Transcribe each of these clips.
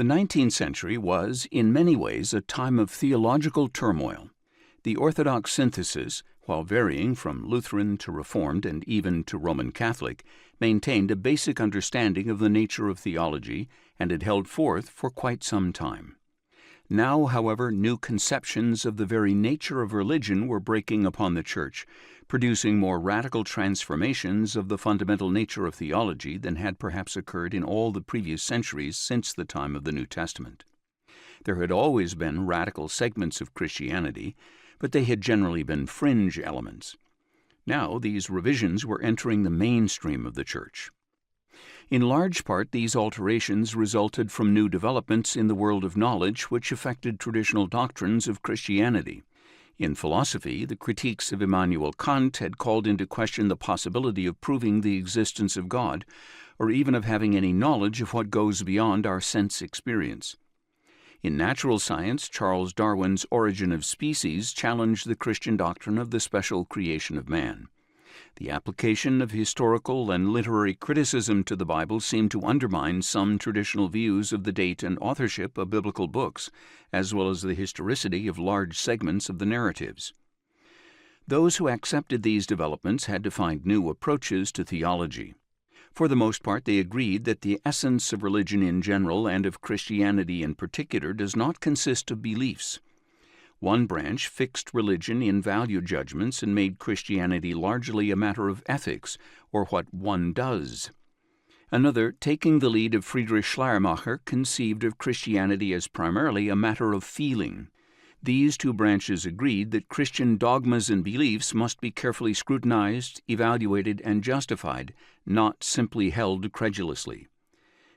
The 19th century was, in many ways, a time of theological turmoil. The Orthodox synthesis, while varying from Lutheran to Reformed and even to Roman Catholic, maintained a basic understanding of the nature of theology and had held forth for quite some time. Now, however, new conceptions of the very nature of religion were breaking upon the Church, producing more radical transformations of the fundamental nature of theology than had perhaps occurred in all the previous centuries since the time of the New Testament. There had always been radical segments of Christianity, but they had generally been fringe elements. Now these revisions were entering the mainstream of the Church. In large part, these alterations resulted from new developments in the world of knowledge which affected traditional doctrines of Christianity. In philosophy, the critiques of Immanuel Kant had called into question the possibility of proving the existence of God, or even of having any knowledge of what goes beyond our sense experience. In natural science, Charles Darwin's Origin of Species challenged the Christian doctrine of the special creation of man. The application of historical and literary criticism to the Bible seemed to undermine some traditional views of the date and authorship of biblical books, as well as the historicity of large segments of the narratives. Those who accepted these developments had to find new approaches to theology. For the most part, they agreed that the essence of religion in general and of Christianity in particular does not consist of beliefs. One branch fixed religion in value judgments and made Christianity largely a matter of ethics, or what one does. Another, taking the lead of Friedrich Schleiermacher, conceived of Christianity as primarily a matter of feeling. These two branches agreed that Christian dogmas and beliefs must be carefully scrutinized, evaluated, and justified, not simply held credulously.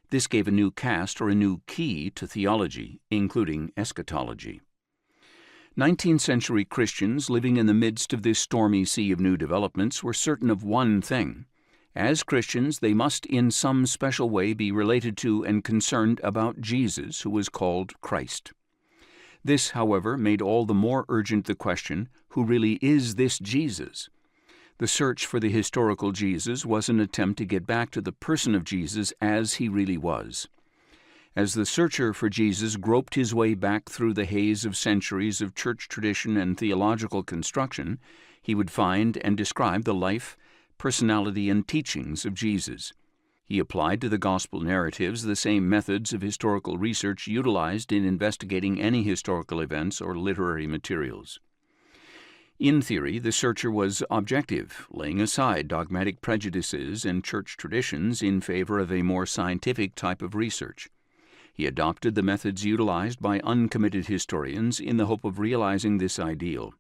This gave a new cast or a new key to theology, including eschatology. 19th century Christians living in the midst of this stormy sea of new developments were certain of one thing. As Christians, they must in some special way be related to and concerned about Jesus, who was called Christ. This, however, made all the more urgent the question, who really is this Jesus? The search for the historical Jesus was an attempt to get back to the person of Jesus as he really was. As the searcher for Jesus groped his way back through the haze of centuries of church tradition and theological construction, he would find and describe the life, personality, and teachings of Jesus. He applied to the gospel narratives the same methods of historical research utilized in investigating any historical events or literary materials. In theory, the searcher was objective, laying aside dogmatic prejudices and church traditions in favor of a more scientific type of research. He adopted the methods utilized by uncommitted historians in the hope of realizing this ideal.